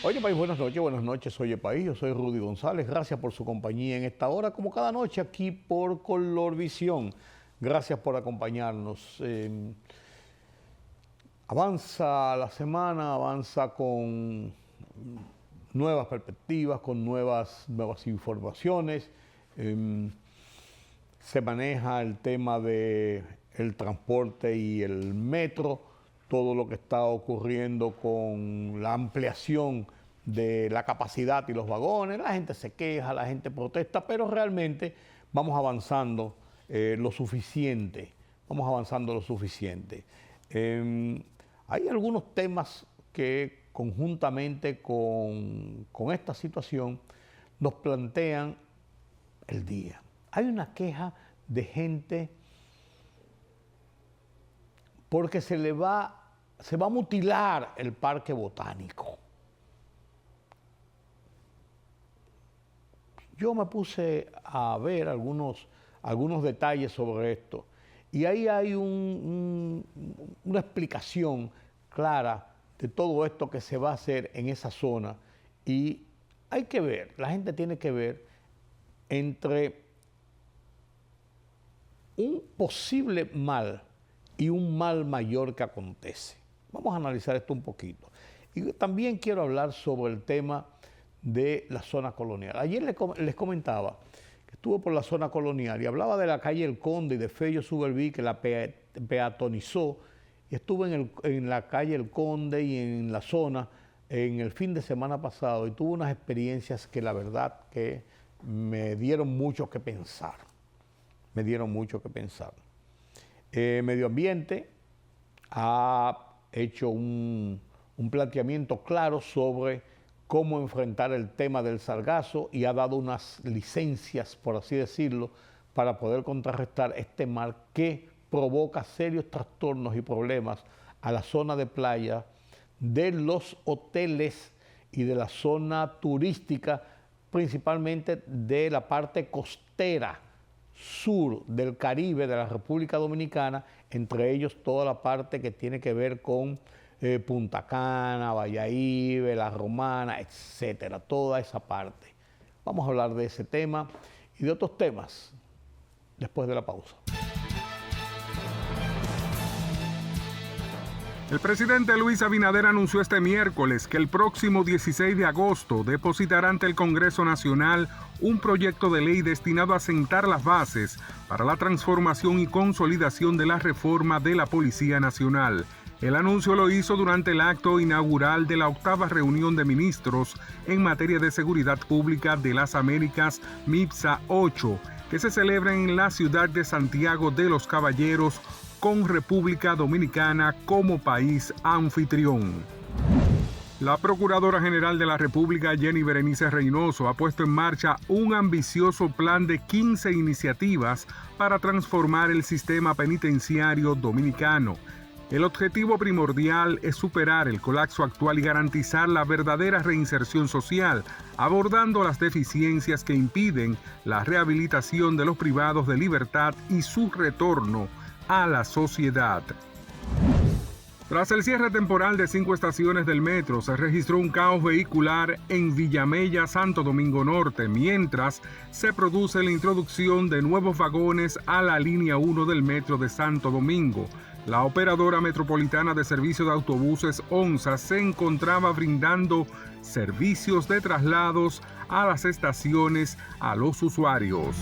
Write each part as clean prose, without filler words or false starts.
Oye, país, buenas noches, oye, país, yo soy Rudy González, gracias por su compañía en esta hora, como cada noche aquí por Colorvisión. Gracias por acompañarnos. Avanza la semana, avanza con nuevas perspectivas, con nuevas informaciones. Se maneja el tema del transporte y el metro, todo lo que está ocurriendo con la ampliación de la capacidad y los vagones. La gente se queja, la gente protesta, pero realmente vamos avanzando lo suficiente. Vamos avanzando lo suficiente. Hay algunos temas que conjuntamente con esta situación nos plantean el día. Hay una queja de gente porque se va a mutilar el parque botánico. Yo me puse a ver algunos detalles sobre esto y ahí hay una explicación clara de todo esto que se va a hacer en esa zona y hay que ver, la gente tiene que ver entre un posible mal y un mal mayor que acontece. Vamos a analizar esto un poquito. Y también quiero hablar sobre el tema de la zona colonial. Ayer les comentaba que estuve por la zona colonial y hablaba de la calle El Conde y de Fello Suberví, que la peatonizó, y estuve en la calle El Conde y en la zona en el fin de semana pasado y tuve unas experiencias que la verdad que me dieron mucho que pensar. Medio Ambiente ha hecho un planteamiento claro sobre cómo enfrentar el tema del sargazo y ha dado unas licencias, por así decirlo, para poder contrarrestar este mal que provoca serios trastornos y problemas a la zona de playa de los hoteles y de la zona turística, principalmente de la parte costera sur del Caribe, de la República Dominicana, entre ellos toda la parte que tiene que ver con Punta Cana, Bayahíbe, La Romana, etcétera, toda esa parte. Vamos a hablar de ese tema y de otros temas después de la pausa. El presidente Luis Abinader anunció este miércoles que el próximo 16 de agosto depositará ante el Congreso Nacional un proyecto de ley destinado a sentar las bases para la transformación y consolidación de la reforma de la Policía Nacional. El anuncio lo hizo durante el acto inaugural de la 8ª reunión de ministros en materia de seguridad pública de las Américas, MIPSA 8, que se celebra en la ciudad de Santiago de los Caballeros, con República Dominicana como país anfitrión. La Procuradora General de la República, Jenny Berenice Reynoso, ha puesto en marcha un ambicioso plan de 15 iniciativas para transformar el sistema penitenciario dominicano. El objetivo primordial es superar el colapso actual y garantizar la verdadera reinserción social, abordando las deficiencias que impiden la rehabilitación de los privados de libertad y su retorno a la sociedad. Tras el cierre temporal de 5 estaciones del metro, se registró un caos vehicular en Villamella, Santo Domingo Norte, mientras se produce la introducción de nuevos vagones a la línea 1 del metro de Santo Domingo. La operadora metropolitana de servicio de autobuses ONSA se encontraba brindando servicios de traslados a las estaciones a los usuarios.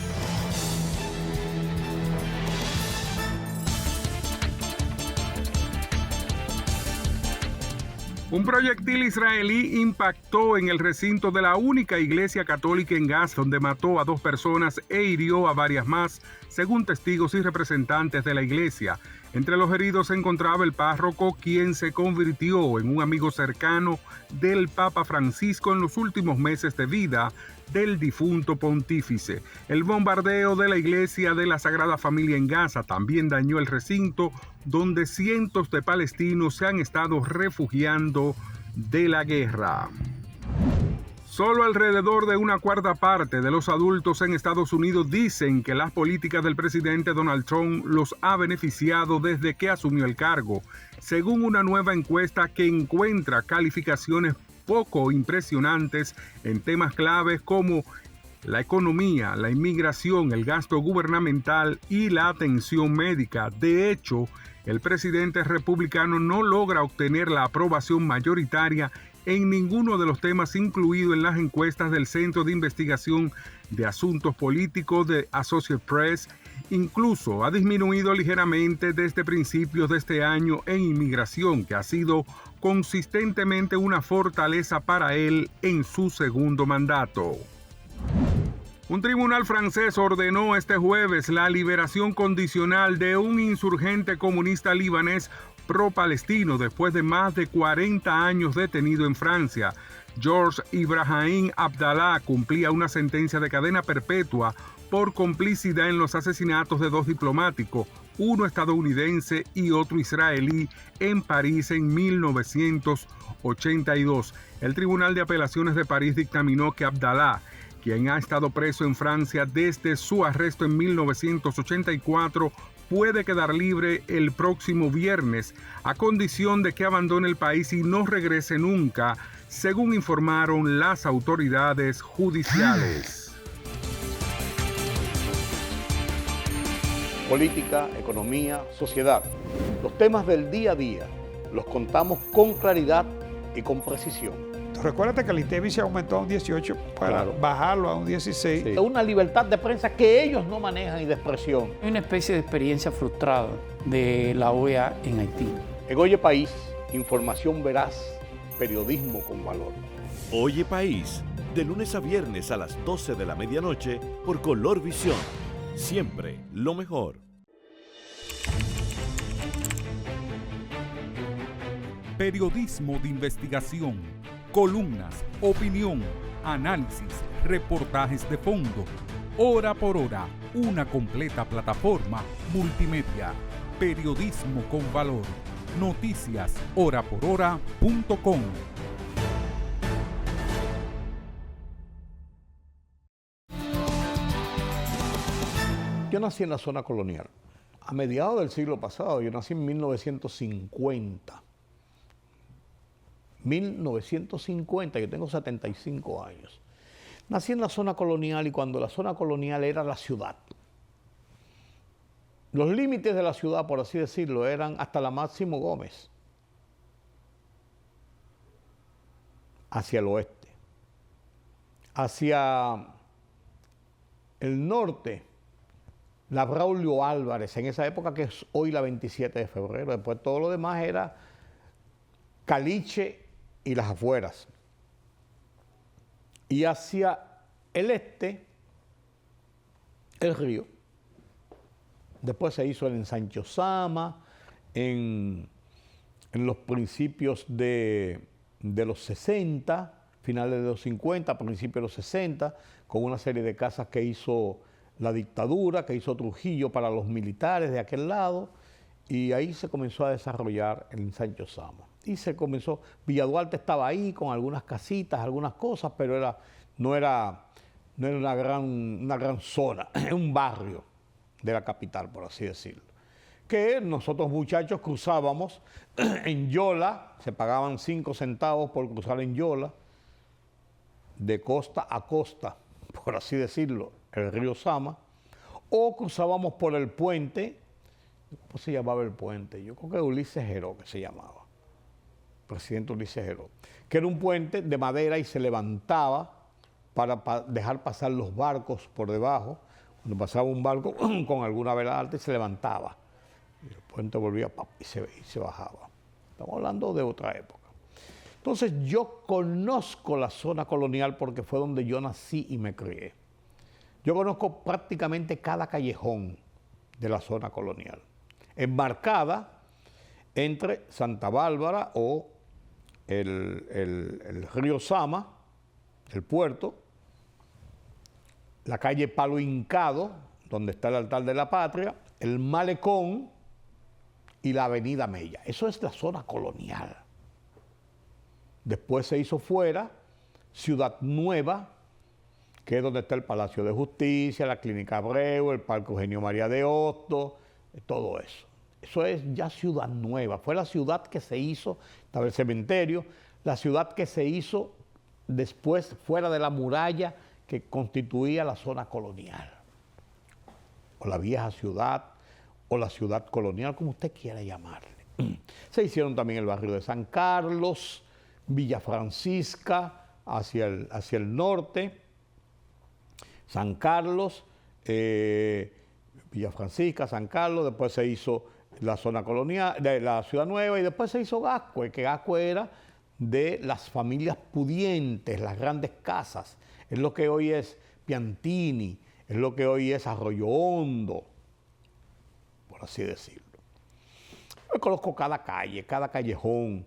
Un proyectil israelí impactó en el recinto de la única iglesia católica en Gaza, donde mató a 2 personas e hirió a varias más, según testigos y representantes de la iglesia. Entre los heridos se encontraba el párroco, quien se convirtió en un amigo cercano del Papa Francisco en los últimos meses de vida del difunto pontífice. El bombardeo de la iglesia de la Sagrada Familia en Gaza también dañó el recinto, donde cientos de palestinos se han estado refugiando de la guerra. Solo alrededor de una cuarta parte de los adultos en Estados Unidos dicen que las políticas del presidente Donald Trump los ha beneficiado desde que asumió el cargo, según una nueva encuesta que encuentra calificaciones poco impresionantes en temas claves como la economía, la inmigración, el gasto gubernamental y la atención médica. De hecho, el presidente republicano no logra obtener la aprobación mayoritaria en ninguno de los temas incluidos en las encuestas del Centro de Investigación de Asuntos Políticos de Associated Press. Incluso ha disminuido ligeramente desde principios de este año en inmigración, que ha sido consistentemente una fortaleza para él en su segundo mandato. Un tribunal francés ordenó este jueves la liberación condicional de un insurgente comunista libanés pro-palestino después de más de 40 años detenido en Francia. Georges Ibrahim Abdallah cumplía una sentencia de cadena perpetua por complicidad en los asesinatos de dos diplomáticos, uno estadounidense y otro israelí, en París en 1982. El Tribunal de Apelaciones de París dictaminó que Abdallah, quien ha estado preso en Francia desde su arresto en 1984, puede quedar libre el próximo viernes, a condición de que abandone el país y no regrese nunca, según informaron las autoridades judiciales. Política, economía, sociedad. Los temas del día a día los contamos con claridad y con precisión. Recuérdate que el INTEVI se aumentó a un 18 para bajarlo a un 16. Sí. Una libertad de prensa que ellos no manejan y de expresión. Hay una especie de experiencia frustrada de la OEA en Haití. En Oye País, información veraz, periodismo con valor. Oye País, de lunes a viernes a las 12 de la medianoche por Color Visión. Siempre lo mejor. Periodismo de investigación, columnas, opinión, análisis, reportajes de fondo. Hora por hora, una completa plataforma multimedia. Periodismo con valor. Noticias horaporhora.com. Yo nací en la zona colonial. A mediados del siglo pasado, yo nací en 1950. 1950, yo tengo 75 años. Nací en la zona colonial y cuando la zona colonial era la ciudad. Los límites de la ciudad, por así decirlo, eran hasta la Máximo Gómez, hacia el oeste. Hacia el norte, la Braulio Álvarez, en esa época que es hoy la 27 de febrero. Después todo lo demás era Caliche y las afueras. Y hacia el este, el río. Después se hizo el ensanche Osama, en los principios de los 60, finales de los 50, principios de los 60, con una serie de casas que hizo la dictadura, que hizo Trujillo para los militares de aquel lado, y ahí se comenzó a desarrollar el ensanche Osama. Y se comenzó, Villa Duarte estaba ahí con algunas casitas, algunas cosas, pero no era una gran zona, era un barrio de la capital, por así decirlo. Que nosotros muchachos cruzábamos en Yola, se pagaban 5 centavos por cruzar en Yola, de costa a costa, por así decirlo, el río Sama, o cruzábamos por el puente. ¿Cómo se llamaba el puente? Yo creo que Ulises Geró, que se llamaba, presidente Ulises Geró, que era un puente de madera y se levantaba para dejar pasar los barcos por debajo. Cuando pasaba un barco con alguna vela alta y se levantaba, y el puente volvía y se bajaba. Estamos hablando de otra época. Entonces yo conozco la zona colonial porque fue donde yo nací y me crié. Yo conozco prácticamente cada callejón de la zona colonial, enmarcada entre Santa Bárbara o el río Sama, el puerto, la calle Palo Hincado, donde está el altar de la patria, el malecón y la avenida Mella. Eso es la zona colonial. Después se hizo fuera Ciudad Nueva, que es donde está el Palacio de Justicia, la Clínica Abreu, el Parque Eugenio María de Hostos, todo eso. Eso es ya Ciudad Nueva. Fue la ciudad que se hizo, estaba el cementerio. la ciudad que se hizo después fuera de la muralla que constituía la zona colonial, o la vieja ciudad, o la ciudad colonial, como usted quiera llamarle. Se hicieron también el barrio de San Carlos, Villa Francisca, hacia el norte, San Carlos, Villa Francisca, San Carlos, después se hizo la zona colonial, de la Ciudad Nueva, y después se hizo Gascue, que Gascue era de las familias pudientes, las grandes casas. Es lo que hoy es Piantini, es lo que hoy es Arroyo Hondo, por así decirlo. Yo conozco cada calle, cada callejón.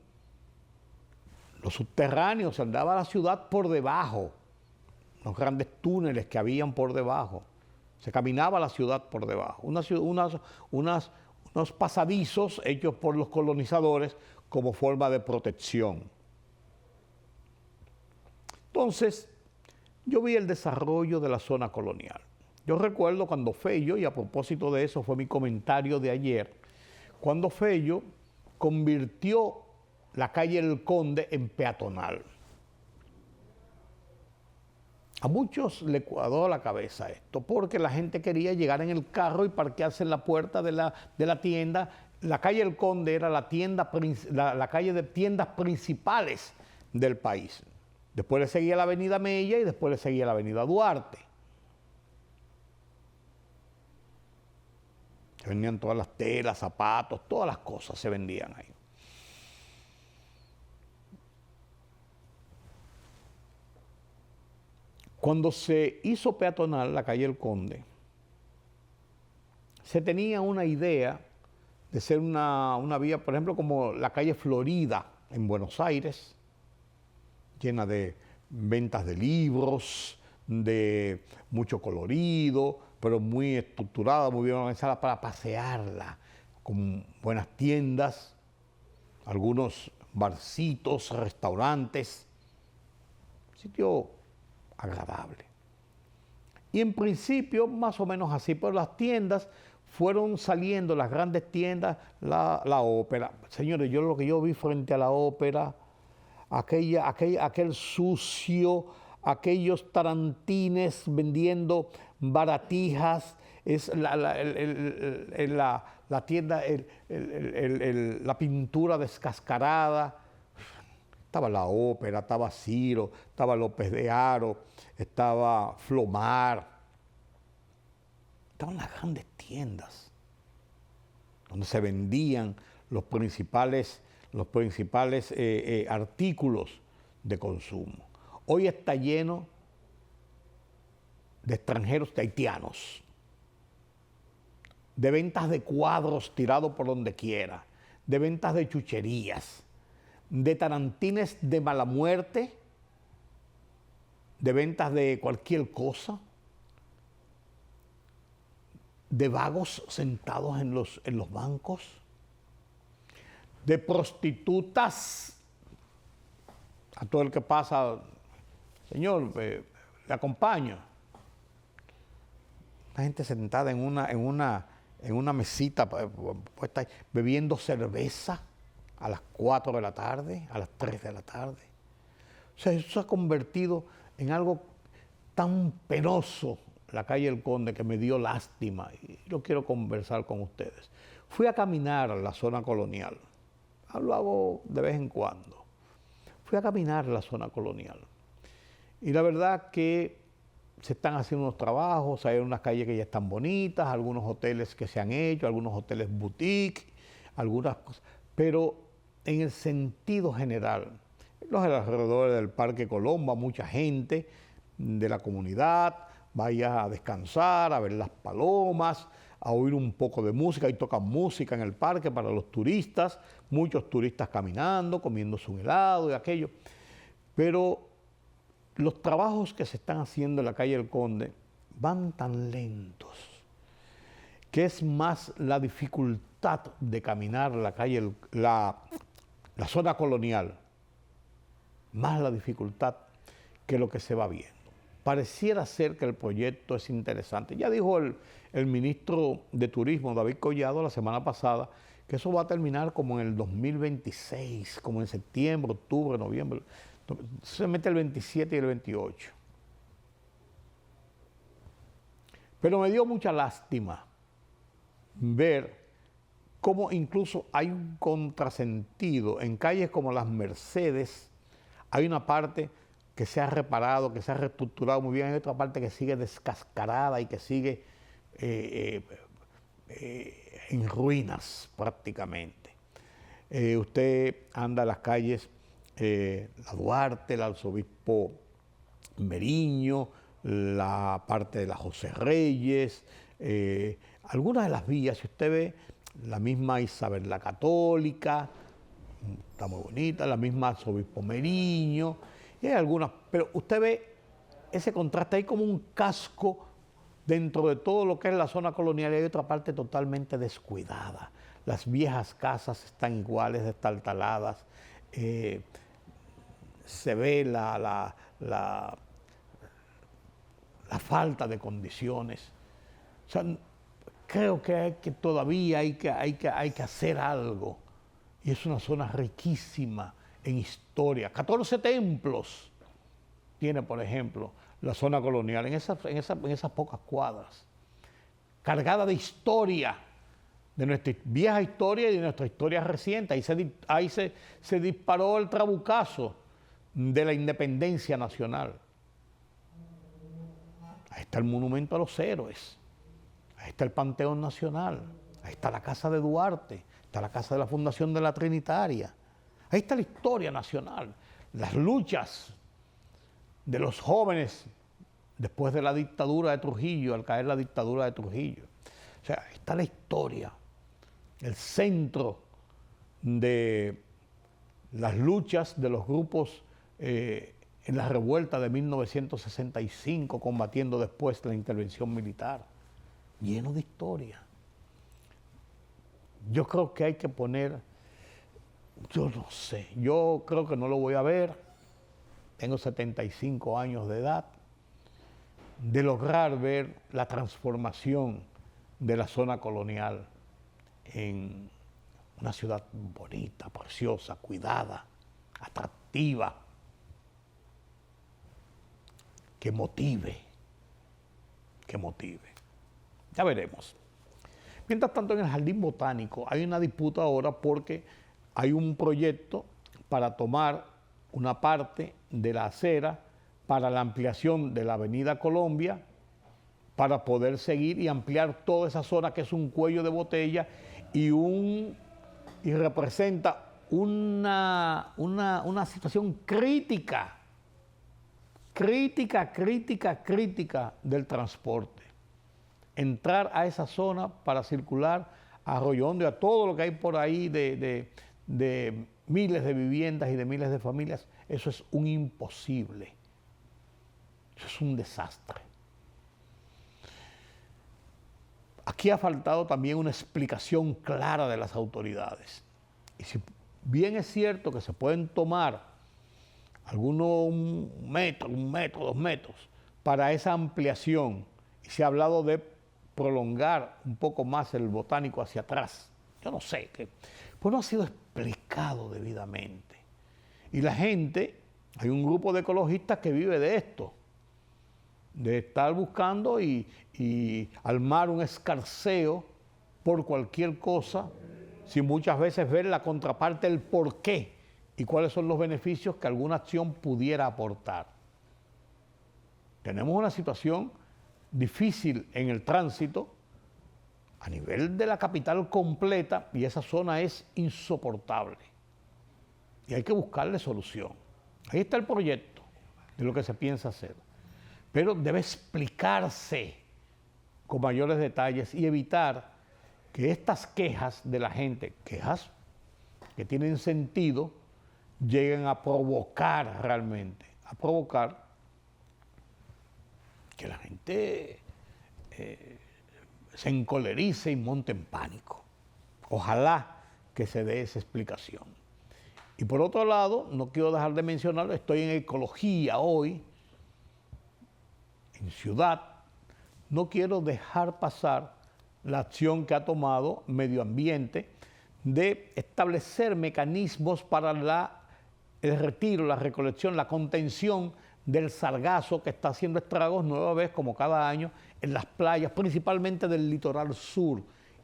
Los subterráneos, se andaba la ciudad por debajo, los grandes túneles que habían por debajo. Se caminaba la ciudad por debajo. Unos pasadizos hechos por los colonizadores como forma de protección. Entonces, yo vi el desarrollo de la zona colonial. Yo recuerdo cuando Fello, y a propósito de eso fue mi comentario de ayer, cuando Fello convirtió la calle El Conde en peatonal. A muchos le cuadró la cabeza esto, porque la gente quería llegar en el carro y parquearse en la puerta de la tienda. La calle El Conde era la calle de tiendas principales del país. Después le seguía la avenida Mella y después le seguía la avenida Duarte. Se vendían todas las telas, zapatos, todas las cosas se vendían ahí. Cuando se hizo peatonal la calle El Conde, se tenía una idea de ser una vía, por ejemplo, como la calle Florida en Buenos Aires, llena de ventas de libros, de mucho colorido, pero muy estructurada, muy bien organizada para pasearla, con buenas tiendas, algunos barcitos, restaurantes, sitio agradable. Y en principio, más o menos así, pero las tiendas fueron saliendo, las grandes tiendas, la ópera. Señores, lo que yo vi frente a la ópera, aquel sucio, aquellos tarantines vendiendo baratijas, es la tienda, la pintura descascarada. Estaba la ópera, estaba Ciro, estaba López de Haro, estaba Flomar. Estaban las grandes tiendas donde se vendían los principales artículos de consumo. Hoy está lleno de extranjeros, de haitianos, de ventas de cuadros tirados por donde quiera, de ventas de chucherías, de tarantines de mala muerte, de ventas de cualquier cosa, de vagos sentados en los bancos, de prostitutas. A todo el que pasa, señor, le acompaño. La gente sentada en una mesita puesta bebiendo cerveza a las 4 de la tarde, a las 3 de la tarde. O sea, eso se ha convertido en algo tan penoso, la calle El Conde, que me dio lástima y lo quiero conversar con ustedes. Fui a caminar a la zona colonial, lo hago de vez en cuando. Fui a caminar a la zona colonial y la verdad que se están haciendo unos trabajos, hay unas calles que ya están bonitas, algunos hoteles que se han hecho, algunos hoteles boutique, algunas cosas, pero en el sentido general, los alrededores del Parque Colón va mucha gente de la comunidad, vaya a descansar, a ver las palomas, a oír un poco de música, y tocan música en el parque para los turistas, muchos turistas caminando, comiéndose un helado y aquello, pero los trabajos que se están haciendo en la calle El Conde van tan lentos que es más la dificultad de caminar la calle, la zona colonial, más la dificultad que lo que se va viendo. Pareciera ser que el proyecto es interesante. Ya dijo el ministro de Turismo, David Collado, la semana pasada, que eso va a terminar como en el 2026, como en septiembre, octubre, noviembre. Se mete el 27 y el 28. Pero me dio mucha lástima ver cómo incluso hay un contrasentido. En calles como las Mercedes hay una parte que se ha reparado, que se ha reestructurado muy bien, hay otra parte que sigue descascarada y que sigue en ruinas prácticamente. Usted anda en las calles, la Duarte, el Arzobispo Meriño, la parte de la José Reyes, algunas de las vías, si usted ve, la misma Isabel la Católica, está muy bonita, la misma Arzobispo Meriño, y hay algunas, pero usted ve ese contraste, hay como un casco dentro de todo lo que es la zona colonial y hay otra parte totalmente descuidada. Las viejas casas están iguales, destartaladas, se ve la falta de condiciones. O sea, creo que todavía hay que hacer algo. Y es una zona riquísima en historia. 14 templos tiene, por ejemplo, la zona colonial, en esas pocas cuadras. Cargada de historia, de nuestra vieja historia y de nuestra historia reciente. Ahí se disparó el trabucazo de la independencia nacional. Ahí está el monumento a los héroes, ahí está el Panteón Nacional, ahí está la Casa de Duarte, está la Casa de la Fundación de la Trinitaria, ahí está la historia nacional, las luchas de los jóvenes después de la dictadura de Trujillo, al caer la dictadura de Trujillo. O sea, ahí está la historia, el centro de las luchas de los grupos en la revuelta de 1965, combatiendo después la intervención militar, lleno de historia. Yo creo que hay que poner, yo no sé, yo creo que no lo voy a ver, tengo 75 años de edad, de lograr ver la transformación de la zona colonial en una ciudad bonita, preciosa, cuidada, atractiva, que motive. Ya veremos. Mientras tanto, en el Jardín Botánico hay una disputa ahora porque hay un proyecto para tomar una parte de la acera para la ampliación de la Avenida Colombia, para poder seguir y ampliar toda esa zona que es un cuello de botella y representa una situación crítica del transporte. Entrar a esa zona para circular a Arroyo Hondo y a todo lo que hay por ahí de miles de viviendas y de miles de familias, eso es un imposible. Eso es un desastre. Aquí ha faltado también una explicación clara de las autoridades. Y si bien es cierto que se pueden tomar algunos un metro, 2 metros para esa ampliación, y se ha hablado de prolongar un poco más el Botánico hacia atrás, yo no sé, pues no ha sido explicado debidamente. Y la gente, hay un grupo de ecologistas que vive de esto, de estar buscando y armar un escarceo por cualquier cosa, sin muchas veces ver la contraparte, el porqué y cuáles son los beneficios que alguna acción pudiera aportar. Tenemos una situación difícil en el tránsito a nivel de la capital completa y esa zona es insoportable. Y hay que buscarle solución. Ahí está el proyecto de lo que se piensa hacer. Pero debe explicarse con mayores detalles y evitar que estas quejas de la gente, quejas que tienen sentido, lleguen a provocar realmente, que la gente se encolerice y monte en pánico. Ojalá que se dé esa explicación. Y por otro lado, no quiero dejar de mencionarlo, estoy en ecología hoy, en Ciudad, no quiero dejar pasar la acción que ha tomado Medio Ambiente de establecer mecanismos para el retiro, la recolección, la contención del sargazo que está haciendo estragos nueva vez, como cada año, en las playas, principalmente del litoral sur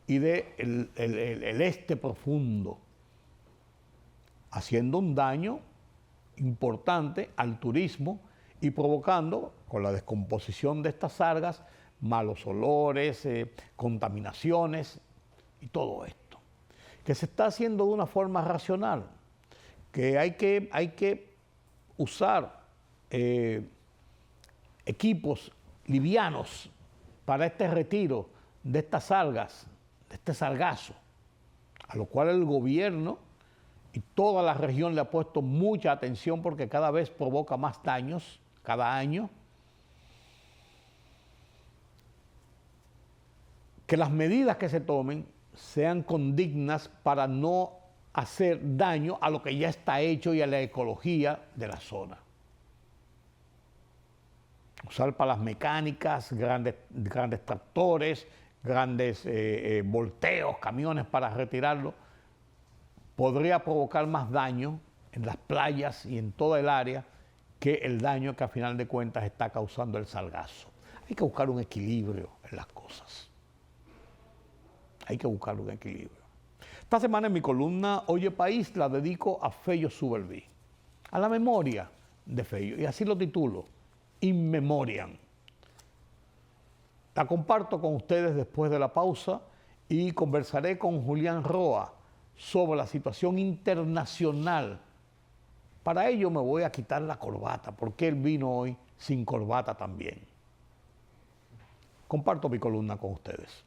y del el este profundo, haciendo un daño importante al turismo y provocando, con la descomposición de estas algas, malos olores, contaminaciones y todo esto, que se está haciendo de una forma racional, que hay que usar equipos livianos para este retiro de estas algas, de este sargazo, a lo cual el gobierno y toda la región le ha puesto mucha atención porque cada vez provoca más daños cada año. Que las medidas que se tomen sean condignas para no hacer daño a lo que ya está hecho y a la ecología de la zona. Usar palas mecánicas, grandes tractores, grandes volteos, camiones para retirarlo, podría provocar más daño en las playas y en toda el área que el daño que a final de cuentas está causando el sargazo. Hay que buscar un equilibrio en las cosas. Hay que buscar un equilibrio. Esta semana en mi columna Oye País la dedico a Fello Suberví, a la memoria de Fello, y así lo titulo, In Memoriam. La comparto con ustedes después de la pausa y conversaré con Julián Roa sobre la situación internacional. Para ello me voy a quitar la corbata, porque él vino hoy sin corbata también. Comparto mi columna con ustedes.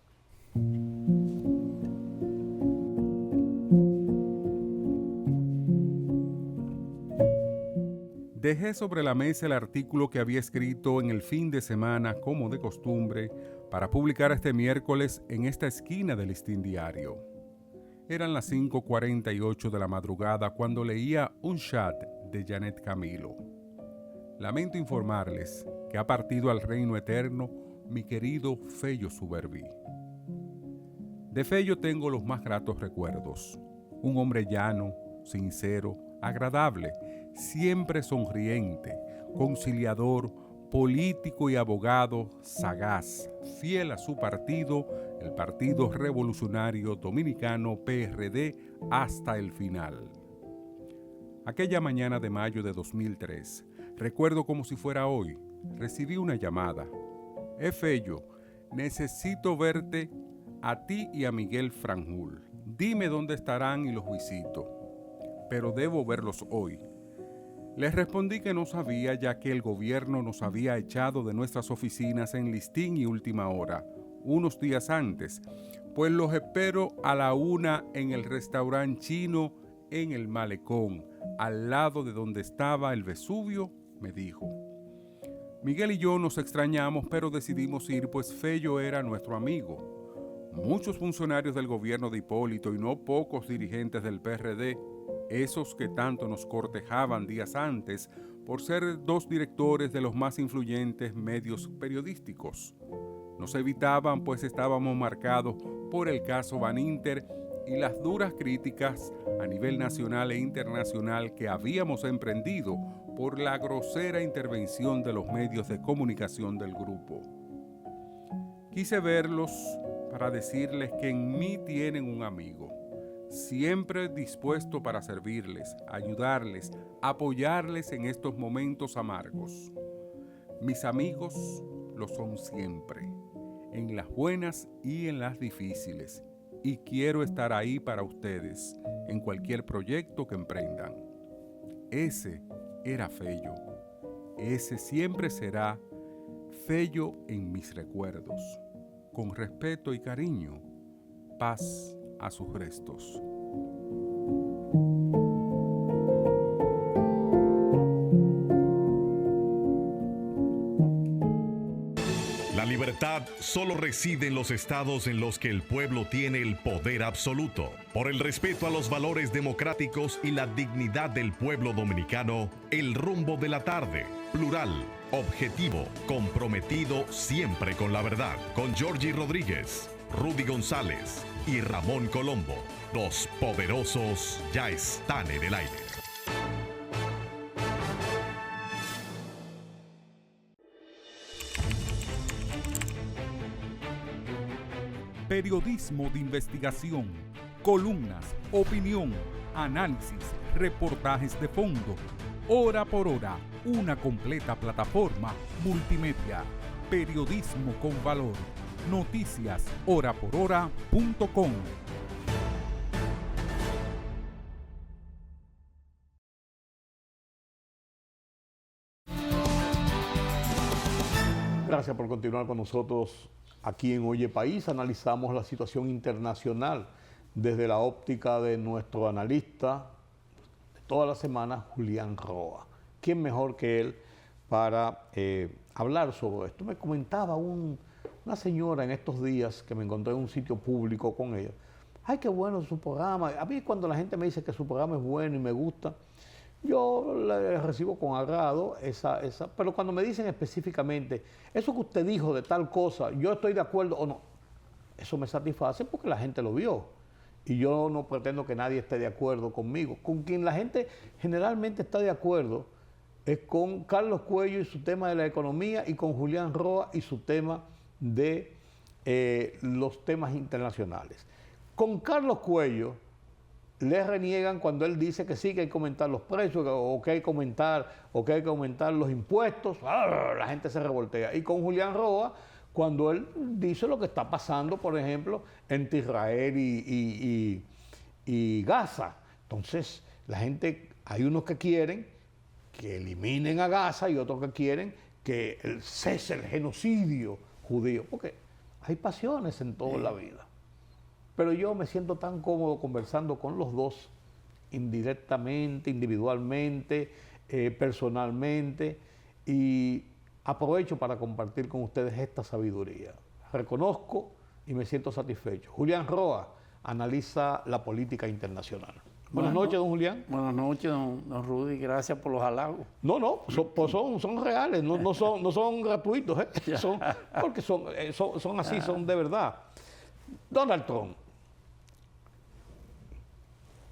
Dejé sobre la mesa el artículo que había escrito en el fin de semana, como de costumbre, para publicar este miércoles en esta esquina del Listín Diario. Eran las 5:48 de la madrugada cuando leía un chat de Janet Camilo. Lamento informarles que ha partido al reino eterno mi querido Fello Suberví. De Fello tengo los más gratos recuerdos. Un hombre llano, sincero, agradable, siempre sonriente, conciliador, político y abogado, sagaz, fiel a su partido, el Partido Revolucionario Dominicano PRD, hasta el final. Aquella mañana de mayo de 2003, recuerdo como si fuera hoy, recibí una llamada. Fello, necesito verte a ti y a Miguel Franjul. Dime dónde estarán y los visito, pero debo verlos hoy. Les respondí que no sabía, ya que el gobierno nos había echado de nuestras oficinas en Listín y Última Hora, unos días antes, pues los espero a la 1 en el restaurante chino en el Malecón, al lado de donde estaba el Vesubio, me dijo. Miguel y yo nos extrañamos, pero decidimos ir, pues Fello era nuestro amigo. Muchos funcionarios del gobierno de Hipólito y no pocos dirigentes del PRD, esos que tanto nos cortejaban días antes por ser dos directores de los más influyentes medios periodísticos. Nos evitaban, pues estábamos marcados por el caso Baninter y las duras críticas a nivel nacional e internacional que habíamos emprendido por la grosera intervención de los medios de comunicación del grupo. Quise verlos para decirles que en mí tienen un amigo, siempre dispuesto para servirles, ayudarles, apoyarles en estos momentos amargos. Mis amigos lo son siempre, en las buenas y en las difíciles, y quiero estar ahí para ustedes en cualquier proyecto que emprendan. Ese era Fello, ese siempre será Fello en mis recuerdos. Con respeto y cariño, paz a sus restos. La libertad solo reside en los estados en los que el pueblo tiene el poder absoluto. Por el respeto a los valores democráticos y la dignidad del pueblo dominicano, El Rumbo de la Tarde, plural, objetivo, comprometido siempre con la verdad. Con Georgie Rodríguez, Rudy González y Ramón Colombo. Los poderosos ya están en el aire. Periodismo de investigación, columnas, opinión, análisis, reportajes de fondo. Hora por hora, una completa plataforma multimedia. Periodismo con valor. Noticias horaporhora.com. Gracias por continuar con nosotros aquí en Oye País. Analizamos la situación internacional desde la óptica de nuestro analista de toda la semana, Julián Roa. ¿Quién mejor que él para hablar sobre esto? Me comentaba una señora en estos días que me encontré en un sitio público con ella. Ay, qué bueno su programa. A mí cuando la gente me dice que su programa es bueno y me gusta, yo le recibo con agrado pero cuando me dicen específicamente, eso que usted dijo de tal cosa, yo estoy de acuerdo o no, eso me satisface porque la gente lo vio. Y yo no pretendo que nadie esté de acuerdo conmigo. Con quien la gente generalmente está de acuerdo es con Carlos Cuello y su tema de la economía y con Julián Roa y su tema de los temas internacionales. Con Carlos Cuello le reniegan cuando él dice que sí, que hay que aumentar los precios o que hay que aumentar los impuestos. La gente se revoltea. Y con Julián Roa, cuando él dice lo que está pasando, por ejemplo, entre Israel y Gaza. Entonces, la gente, hay unos que quieren que eliminen a Gaza y otros que quieren que cese el genocidio judío, porque hay pasiones en toda la vida. Pero yo me siento tan cómodo conversando con los dos, indirectamente, individualmente, personalmente, y aprovecho para compartir con ustedes esta sabiduría. Reconozco y me siento satisfecho. Julián Roa analiza la política internacional. Buenas noches, don Julián. Buenas noches, don Rudy. Gracias por los halagos. No, son reales, no son gratuitos, porque son así, son de verdad. Donald Trump,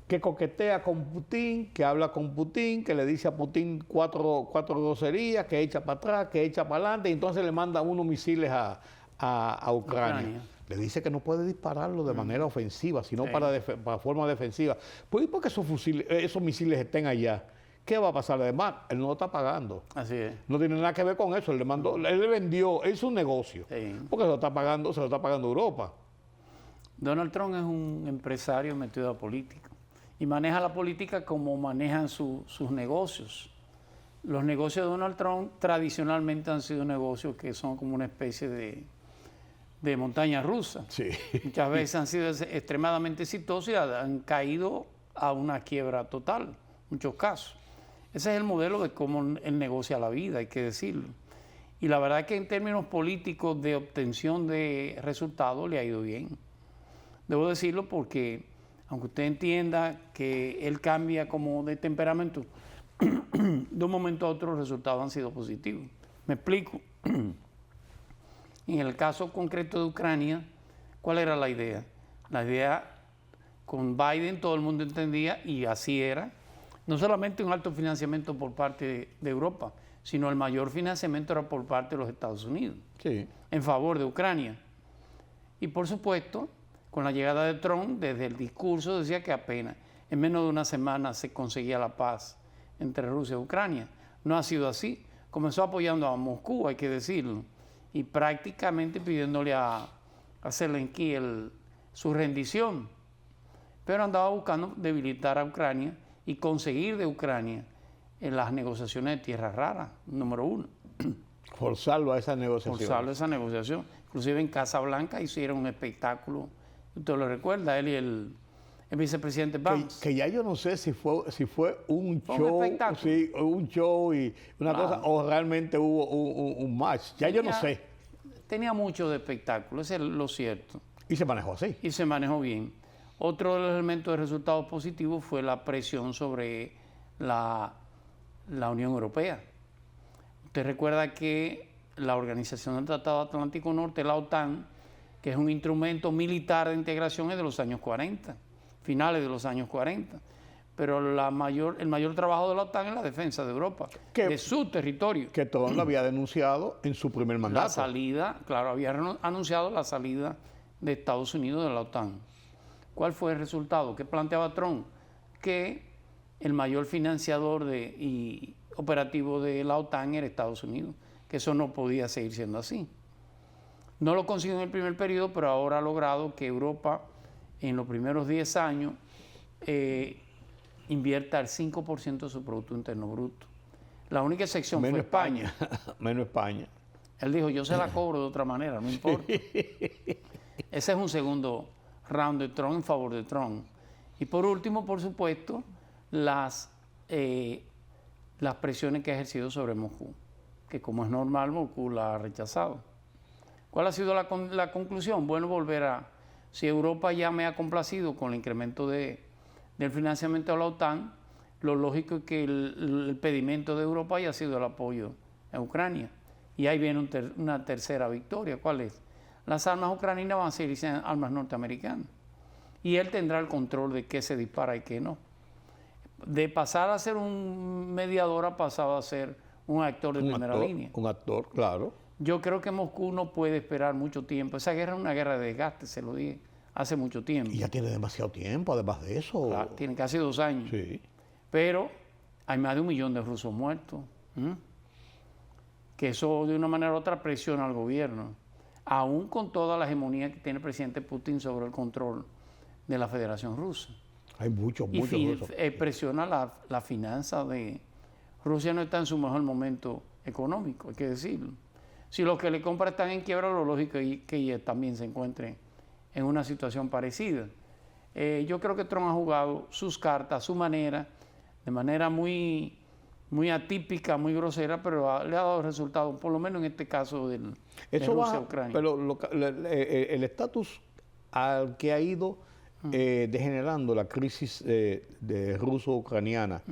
que coquetea con Putin, que habla con Putin, que le dice a Putin cuatro groserías, que echa para atrás, que echa para adelante, y entonces le manda unos misiles a Ucrania. Le dice que no puede dispararlo de manera ofensiva, sino para forma defensiva. Pues, ¿y por qué esos misiles estén allá? ¿Qué va a pasar? Además, él no lo está pagando. Así es. No tiene nada que ver con eso. Él le vendió, hizo un negocio. Sí. Porque se lo está pagando Europa. Donald Trump es un empresario metido a política y maneja la política como manejan sus negocios. Los negocios de Donald Trump tradicionalmente han sido negocios que son como una especie de montaña rusa. Sí. Muchas veces han sido extremadamente exitosos y han caído a una quiebra total, en muchos casos. Ese es el modelo de cómo él negocia la vida, hay que decirlo. Y la verdad es que en términos políticos de obtención de resultados le ha ido bien. Debo decirlo porque, aunque usted entienda que él cambia como de temperamento, de un momento a otro los resultados han sido positivos. Me explico. En el caso concreto de Ucrania, ¿cuál era la idea? La idea con Biden todo el mundo entendía, y así era, no solamente un alto financiamiento por parte de Europa, sino el mayor financiamiento era por parte de los Estados Unidos, en favor de Ucrania. Y por supuesto, con la llegada de Trump, desde el discurso decía que apenas en menos de una semana se conseguía la paz entre Rusia y Ucrania. No ha sido así. Comenzó apoyando a Moscú, hay que decirlo, y prácticamente pidiéndole a Zelensky su rendición. Pero andaba buscando debilitar a Ucrania y conseguir de Ucrania en las negociaciones de tierras raras, número uno. Forzarlo a esa negociación. Forzarlo a esa negociación. Inclusive en Casa Blanca hicieron un espectáculo, usted lo recuerda, él y el vicepresidente Vance. Que ya yo no sé si fue un show, un show y una cosa, o realmente hubo un match. Ya yo no sé. Tenía mucho de espectáculo, eso es lo cierto. Y se manejó así. Y se manejó bien. Otro de los elementos de resultados positivos fue la presión sobre la Unión Europea. Usted recuerda que la Organización del Tratado Atlántico Norte, la OTAN, que es un instrumento militar de integración, es de los años 40, finales de los años 40. Pero el mayor trabajo de la OTAN es la defensa de Europa, de su territorio. Que Trump lo había denunciado en su primer mandato. La salida, claro, había anunciado la salida de Estados Unidos de la OTAN. ¿Cuál fue el resultado? ¿Qué planteaba Trump? Que el mayor financiador y operativo de la OTAN era Estados Unidos, que eso no podía seguir siendo así. No lo consiguió en el primer periodo, pero ahora ha logrado que Europa en los primeros 10 años invierta el 5% de su Producto Interno Bruto. La única excepción fue España. Menos España. Él dijo, yo se la cobro de otra manera, no importa. Ese es un segundo round de Trump en favor de Trump. Y por último, por supuesto, las presiones que ha ejercido sobre Moscú, que como es normal, Moscú la ha rechazado. ¿Cuál ha sido la conclusión? Bueno, si Europa ya me ha complacido con el incremento del financiamiento de la OTAN, lo lógico es que el pedimento de Europa haya sido el apoyo a Ucrania. Y ahí viene una tercera victoria. ¿Cuál es? Las armas ucranianas van a seguir siendo armas norteamericanas. Y él tendrá el control de qué se dispara y qué no. De pasar a ser un mediador ha pasado a ser un actor de primera línea. Un actor, claro. Yo creo que Moscú no puede esperar mucho tiempo. Esa guerra es una guerra de desgaste, se lo dije hace mucho tiempo. Y ya tiene demasiado tiempo, además de eso. Claro, tiene casi 2 años. Sí. Pero hay más de 1 millón de rusos muertos. Que eso de una manera u otra presiona al gobierno. Aún con toda la hegemonía que tiene el presidente Putin sobre el control de la Federación Rusa. Hay muchos rusos. Presiona la finanza de Rusia. No está en su mejor momento económico, hay que decirlo. Si los que le compran están en quiebra, lo lógico es que ella también se encuentre en una situación parecida. Yo creo que Trump ha jugado sus cartas a su manera, de manera muy, muy atípica, muy grosera, pero le ha dado resultados, por lo menos en este caso de Rusia-Ucrania. Pero el estatus al que ha ido degenerando la crisis de ruso-ucraniana,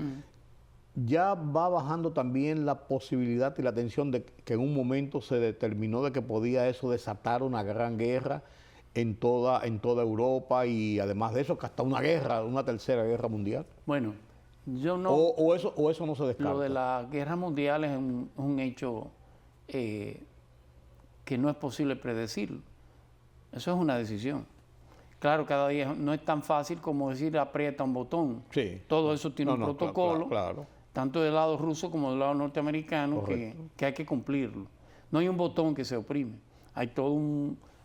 ya va bajando también la posibilidad y la tensión de que en un momento se determinó de que podía eso desatar una gran guerra en toda Europa, y además de eso que hasta una tercera guerra mundial. Bueno, yo no... O eso no se descarta. Lo de la guerra mundial es un hecho que no es posible predecirlo. Eso es una decisión. Claro, cada día no es tan fácil como decir aprieta un botón. Sí. Todo eso tiene un protocolo, claro. Tanto del lado ruso como del lado norteamericano, que hay que cumplirlo. No hay un botón que se oprime. Hay todo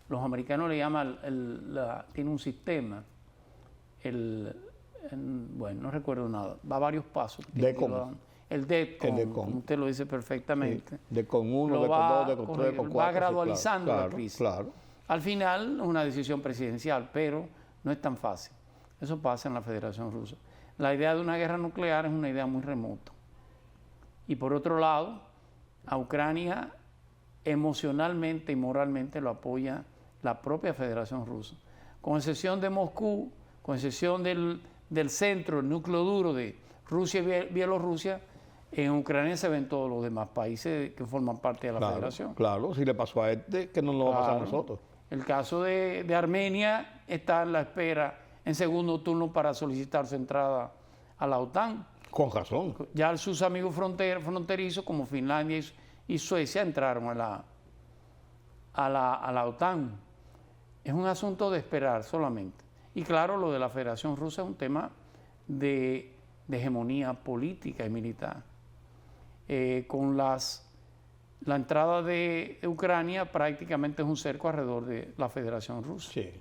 los americanos le llaman, tiene un sistema, bueno, no recuerdo nada, va a varios pasos. DECOM. El DECOM, como usted lo dice perfectamente. Sí. DECOM 1, DECOM 2, DECOM 3, DECOM 4. Va gradualizando la crisis. Claro. Al final es una decisión presidencial, pero no es tan fácil. Eso pasa en la Federación Rusa. La idea de una guerra nuclear es una idea muy remota. Y por otro lado, a Ucrania emocionalmente y moralmente lo apoya la propia Federación Rusa. Con excepción de Moscú, con excepción del centro, el núcleo duro de Rusia y Bielorrusia, en Ucrania se ven todos los demás países que forman parte de la Federación. Claro, si le pasó a este, que no nos va a pasar a nosotros. El caso de Armenia está en la espera en segundo turno para solicitar su entrada a la OTAN. Con razón. Ya sus amigos fronterizos como Finlandia y Suecia entraron a la OTAN. Es un asunto de esperar solamente. Y claro, lo de la Federación Rusa es un tema de hegemonía política y militar. Con la entrada de Ucrania prácticamente es un cerco alrededor de la Federación Rusa. Sí.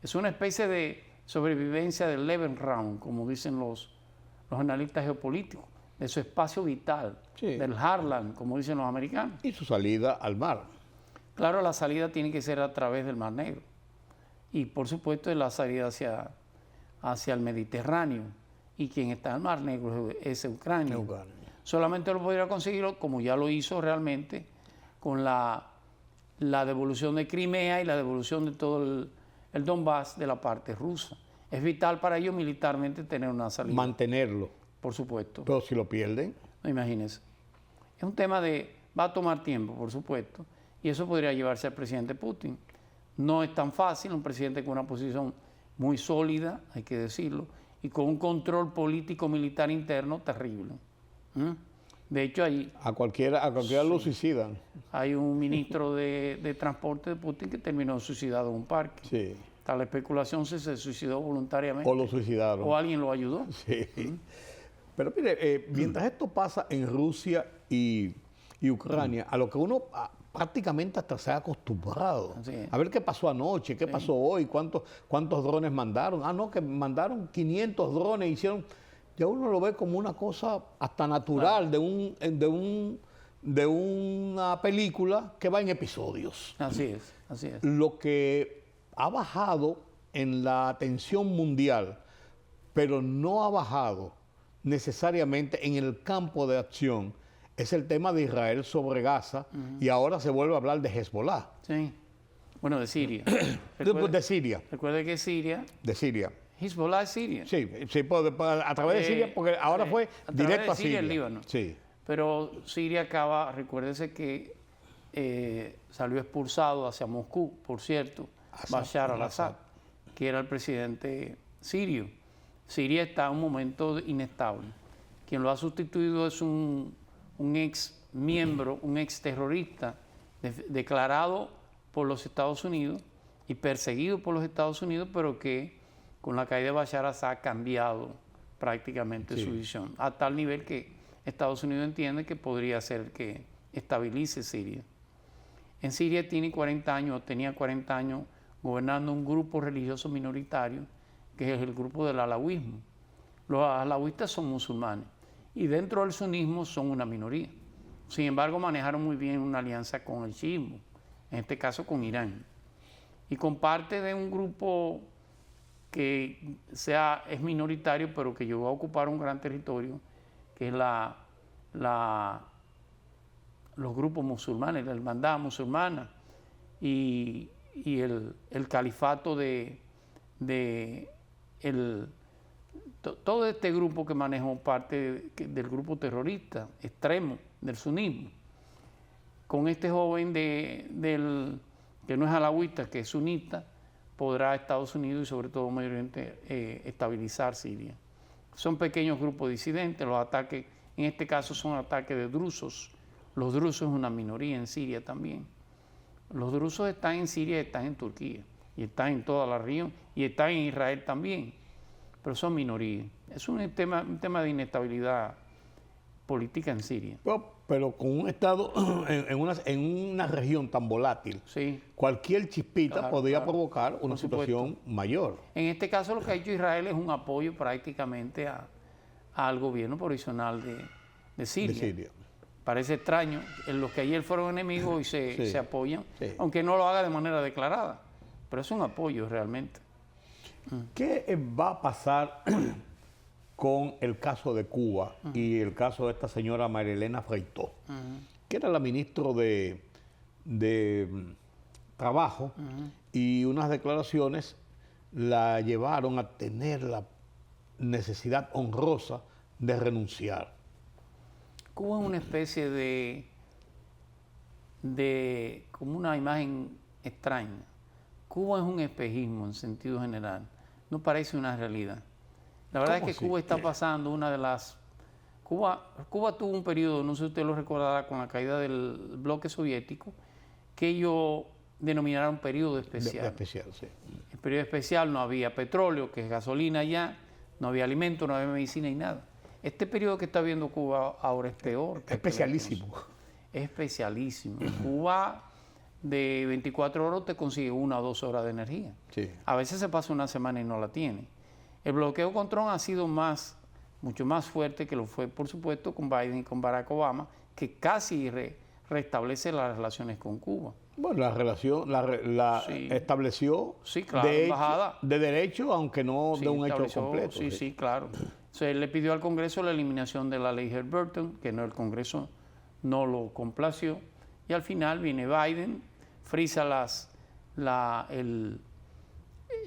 Es una especie de sobrevivencia del Lebensraum, como dicen los analistas geopolíticos, de su espacio vital, del Heartland, como dicen los americanos. Y su salida al mar. Claro, la salida tiene que ser a través del Mar Negro. Y por supuesto la salida hacia el Mediterráneo. Y quien está en el Mar Negro es Ucrania. Solamente lo podría conseguir, como ya lo hizo realmente, con la devolución de Crimea y la devolución de todo el Donbass de la parte rusa. Es vital para ellos militarmente tener una salida. Mantenerlo. Por supuesto. Pero si lo pierden. No, imagínense. Es un tema va a tomar tiempo, por supuesto. y eso podría llevarse al presidente Putin. No es tan fácil, un presidente con una posición muy sólida, hay que decirlo, y con un control político-militar interno terrible. De hecho, a cualquiera lo suicidan. Hay un ministro de transporte de Putin que terminó suicidado en un parque. Sí. Está la especulación si se suicidó voluntariamente. O lo suicidaron. O alguien lo ayudó. Sí. Pero mire, mientras esto pasa en Rusia y Ucrania, a lo que uno prácticamente hasta se ha acostumbrado. A ver qué pasó anoche, qué pasó hoy, cuántos drones mandaron. No, que mandaron 500 drones, hicieron... Ya uno lo ve como una cosa hasta natural, claro, de una película que va en episodios. Así es, así es. Lo que ha bajado en la atención mundial, pero no ha bajado necesariamente en el campo de acción, es el tema de Israel sobre Gaza, y ahora se vuelve a hablar de Hezbollah. Sí. Bueno, de Siria. De Siria. Recuerde que Siria... De Siria. Hezbollah es Siria. Sí, a través de Siria, porque ahora fue directo a Siria. El Líbano. Sí. Pero Siria acaba, recuérdese que salió expulsado hacia Moscú, por cierto, Bashar al-Assad, que era el presidente sirio. Siria está en un momento inestable. Quien lo ha sustituido es un ex miembro, un ex terrorista declarado por los Estados Unidos y perseguido por los Estados Unidos, pero que con la caída de Bashar al-Assad ha cambiado prácticamente su visión, a tal nivel que Estados Unidos entiende que podría ser que estabilice Siria. En Siria tenía 40 años gobernando un grupo religioso minoritario, que es el grupo del alawismo. Los alawistas son musulmanes y dentro del sunismo son una minoría. Sin embargo, manejaron muy bien una alianza con el chiismo, en este caso con Irán. Y con parte de un grupo que es minoritario, pero que llegó a ocupar un gran territorio, que es los grupos musulmanes, la hermandad musulmana y el califato todo este grupo que manejó parte del grupo terrorista extremo del sunismo. Con este joven que no es alawita, que es sunita, podrá Estados Unidos y sobre todo Medio Oriente estabilizar Siria. Son pequeños grupos disidentes, los ataques, en este caso son ataques de drusos. Los drusos es una minoría en Siria también. Los drusos están en Siria, están en Turquía, y están en toda la región, y están en Israel también, pero son minorías. Es un tema de inestabilidad política en Siria. Pero con un Estado en una región tan volátil, cualquier chispita podría provocar una situación mayor. En este caso lo que ha hecho Israel es un apoyo prácticamente al gobierno provisional de Siria. Parece extraño, en los que ayer fueron enemigos hoy se apoyan, aunque no lo haga de manera declarada, pero es un apoyo realmente. ¿Qué va a pasar con el caso de Cuba y el caso de esta señora María Elena Freitó, que era la ministra de Trabajo, y unas declaraciones la llevaron a tener la necesidad honrosa de renunciar? Cuba es una especie de como una imagen extraña. Cuba es un espejismo en sentido general, no parece una realidad. La verdad es que Cuba está pasando Cuba tuvo un periodo, no sé si usted lo recordará, con la caída del bloque soviético, que ellos denominaron periodo especial. El periodo especial, no había petróleo, que es gasolina ya, no había alimento, no había medicina y nada. Este periodo que está viendo Cuba ahora es peor. Especialísimo. Es especialísimo. Cuba de 24 horas te consigue 1 o 2 horas de energía. A veces se pasa una semana y no la tiene. El bloqueo con Trump ha sido mucho más fuerte que lo fue, por supuesto, con Biden y con Barack Obama, que casi restablece las relaciones con Cuba. Bueno, la relación estableció de derecho, aunque no de un hecho completo. Sí, claro. Se le pidió al Congreso la eliminación de la ley Burton, que el Congreso no lo complació, y al final viene Biden, frisa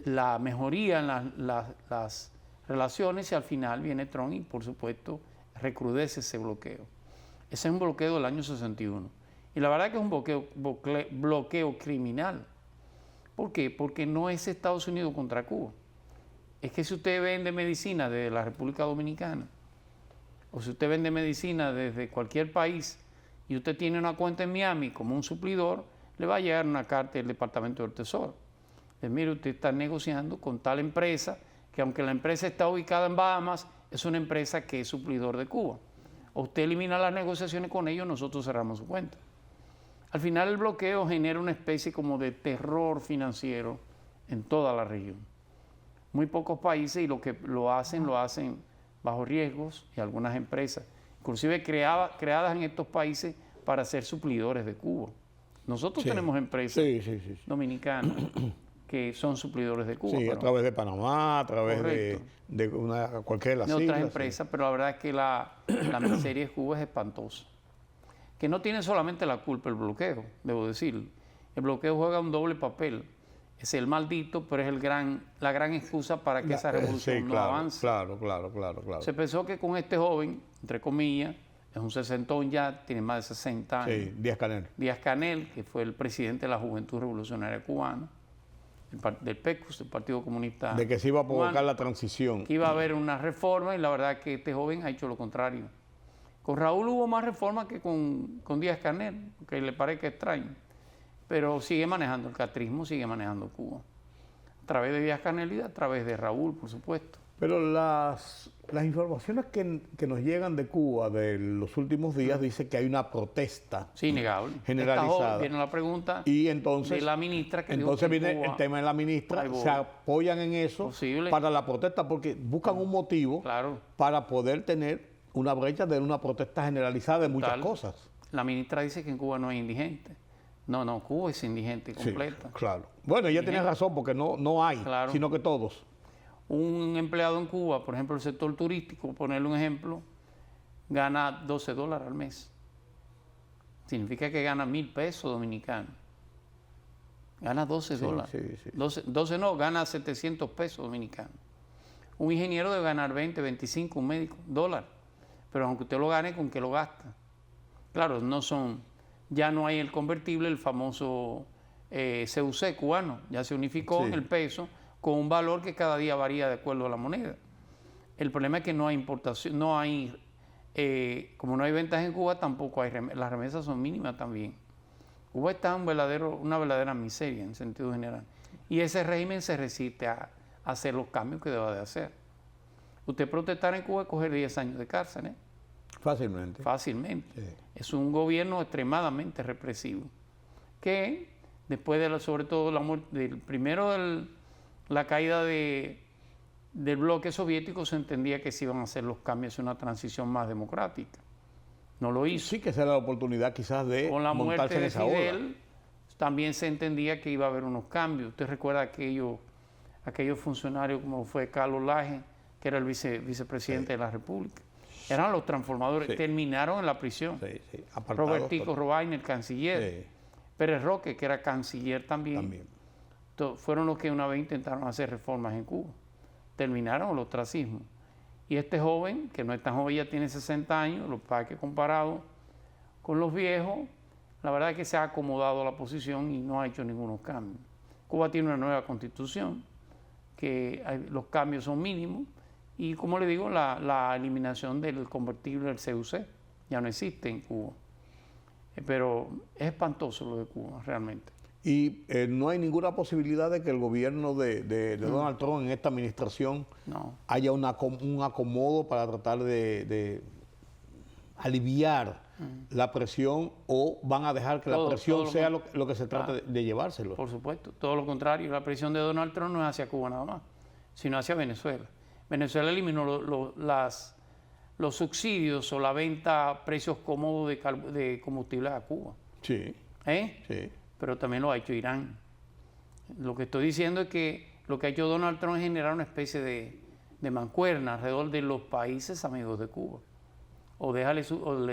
la mejoría en las relaciones, y al final viene Trump y, por supuesto, recrudece ese bloqueo. Ese es un bloqueo del año 61. Y la verdad que es un bloqueo criminal. ¿Por qué? Porque no es Estados Unidos contra Cuba. Es que si usted vende medicina desde la República Dominicana, o si usted vende medicina desde cualquier país y usted tiene una cuenta en Miami como un suplidor, le va a llegar una carta del Departamento del Tesoro. Mire, usted está negociando con tal empresa, que aunque la empresa está ubicada en Bahamas, es una empresa que es suplidor de Cuba. O usted elimina las negociaciones con ellos, nosotros cerramos su cuenta. Al final el bloqueo genera una especie como de terror financiero en toda la región. Muy pocos países, y lo que lo hacen bajo riesgos, y algunas empresas, inclusive creadas en estos países para ser suplidores de Cuba. Nosotros tenemos empresas dominicanas que son suplidores de Cuba. Sí, a través de Panamá, a través de cualquier de las otras islas, empresas, pero la verdad es que la miseria de Cuba es espantosa. Que no tiene solamente la culpa el bloqueo, debo decir. El bloqueo juega un doble papel. Es el maldito, pero es la gran excusa para que esa revolución no avance. Claro. Se pensó que con este joven, entre comillas, es un sesentón ya, tiene más de 60 años. Sí, Díaz-Canel, que fue el presidente de la Juventud Revolucionaria Cubana, del PECUS, del Partido Comunista. De que se iba a provocar cubano, la transición. Que iba a haber una reforma, y la verdad es que este joven ha hecho lo contrario. Con Raúl hubo más reformas que con Díaz-Canel, que le parezca extraño. Pero sigue manejando el catrismo, sigue manejando Cuba. A través de Díaz-Canel y a través de Raúl, por supuesto. Pero las informaciones que nos llegan de Cuba de los últimos días dice que hay una protesta innegable. Generalizada. Viene la pregunta y entonces, de la ministra que entonces dijo que viene Cuba, el tema de la ministra, se apoyan en eso para la protesta porque buscan un motivo para poder tener una brecha de una protesta generalizada de muchas cosas. La ministra dice que en Cuba no hay indigentes. No, Cuba es indigente completa. Sí, claro. Bueno, ella tiene razón porque no hay, sino que todos. Un empleado en Cuba, por ejemplo, el sector turístico, ponerle un ejemplo, gana $12 al mes. Significa que gana 1,000 pesos dominicanos. Gana $12. Sí. 12 no, gana 700 pesos dominicanos. Un ingeniero debe ganar 20, 25, un médico, $. Pero aunque usted lo gane, ¿con qué lo gasta? Claro, ya no hay el convertible, el famoso CUC cubano, ya se unificó el peso con un valor que cada día varía de acuerdo a la moneda. El problema es que no hay importación, como no hay ventas en Cuba, tampoco hay las remesas son mínimas también. Cuba está en una verdadera miseria en sentido general. Y ese régimen se resiste a hacer los cambios que deba de hacer. Usted protestar en Cuba es coger 10 años de cárcel, ¿eh? Fácilmente. Sí. Es un gobierno extremadamente represivo, que después sobre todo la muerte la caída del bloque soviético, se entendía que se iban a hacer los cambios en una transición más democrática. No lo hizo. Sí, que esa era la oportunidad quizás de con la montarse muerte en de esa Fidel, ola. También se entendía que iba a haber unos cambios. Usted recuerda aquellos funcionarios como fue Carlos Laje, que era el vicepresidente de la República. Eran los transformadores. Terminaron en la prisión. Robertico Robaina, el canciller. Pérez Roque, que era canciller también. Fueron los que una vez intentaron hacer reformas en Cuba. Terminaron el ostracismo. Y este joven, que no es tan joven, ya tiene 60 años, lo que pasa es que comparado con los viejos, la verdad es que se ha acomodado a la posición y no ha hecho ningunos cambios. Cuba tiene una nueva constitución, que los cambios son mínimos, y como le digo, la eliminación del convertible del CUC ya no existe en Cuba. Pero es espantoso lo de Cuba, realmente. Y no hay ninguna posibilidad de que el gobierno de Donald Trump en esta administración haya un acomodo para tratar de aliviar la presión, o van a dejar que la presión sea lo que se trate de llevárselo. Por supuesto, todo lo contrario. La presión de Donald Trump no es hacia Cuba nada más, sino hacia Venezuela. Venezuela eliminó los subsidios o la venta a precios cómodos de combustibles a Cuba. Sí. Sí. Pero también lo ha hecho Irán. Lo que estoy diciendo es que lo que ha hecho Donald Trump es generar una especie de mancuerna alrededor de los países amigos de Cuba. O le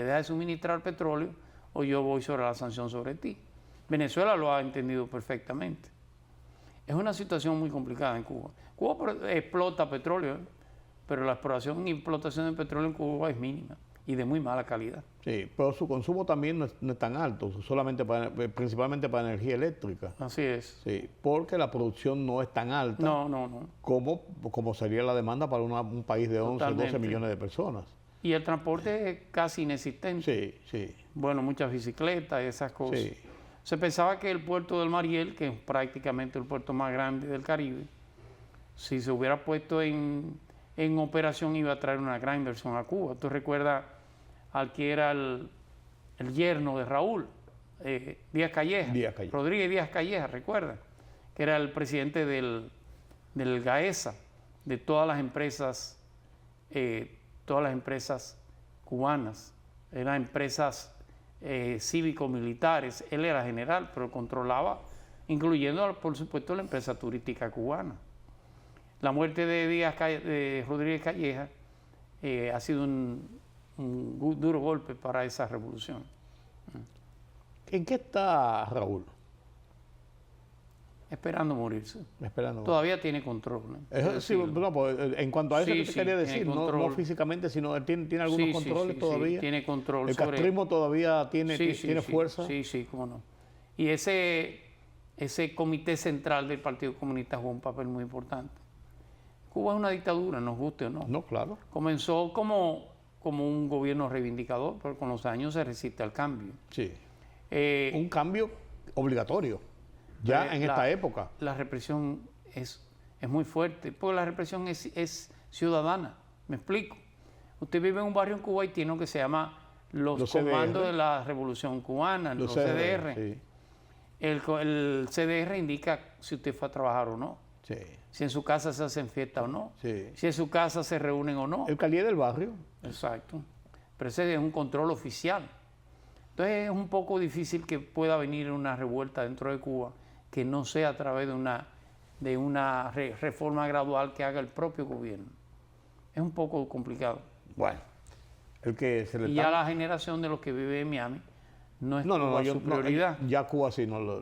deja de suministrar petróleo, o yo voy sobre la sanción sobre ti. Venezuela lo ha entendido perfectamente. Es una situación muy complicada en Cuba. Cuba explota petróleo, pero la exploración y explotación de petróleo en Cuba es mínima. y de muy mala calidad. Sí, pero su consumo también no es tan alto, solamente principalmente para energía eléctrica. Así es. Sí, porque la producción no es tan alta No. como sería la demanda para un país de 11, Totalmente. 12 millones de personas. Y el transporte es casi inexistente. Sí. Bueno, muchas bicicletas y esas cosas. Sí. Se pensaba que el puerto del Mariel, que es prácticamente el puerto más grande del Caribe, si se hubiera puesto en operación iba a traer una gran inversión a Cuba. Tú recuerdas al que era el yerno de Raúl, Díaz Calleja, Rodríguez Díaz Calleja, recuerda, que era el presidente del GAESA, de todas las empresas cubanas, eran empresas cívico-militares. Él era general, pero controlaba, incluyendo, por supuesto, la empresa turística cubana. La muerte de Rodríguez Calleja ha sido un duro golpe para esa revolución. ¿En qué está Raúl? Esperando morirse. Esperando. Todavía tiene control, ¿no? Sí, no, pues, en cuanto a eso que te quería decir, no físicamente, sino él tiene algunos controles todavía. Sí, tiene control. El castrismo todavía tiene fuerza. Sí, cómo no. Y ese comité central del Partido Comunista jugó un papel muy importante. Cuba es una dictadura, nos guste o no. No, claro. Comenzó como un gobierno reivindicador, pero con los años se resiste al cambio. Sí. Un cambio obligatorio, ya en esta época. La represión es muy fuerte, porque la represión es ciudadana. ¿Me explico? Usted vive en un barrio en Cuba haitiano que se llama los Comandos de la Revolución Cubana, los CDR. Sí. El CDR indica si usted fue a trabajar o no. Sí. Si en su casa se hacen fiesta o no. Sí. Si en su casa se reúnen o no. El calié del barrio. Exacto. Pero ese es un control oficial. Entonces es un poco difícil que pueda venir una revuelta dentro de Cuba que no sea a través de una reforma gradual que haga el propio gobierno. Es un poco complicado. Bueno, y ya la generación de los que vive en Miami no es Cuba su prioridad. Ya Cuba sí, no.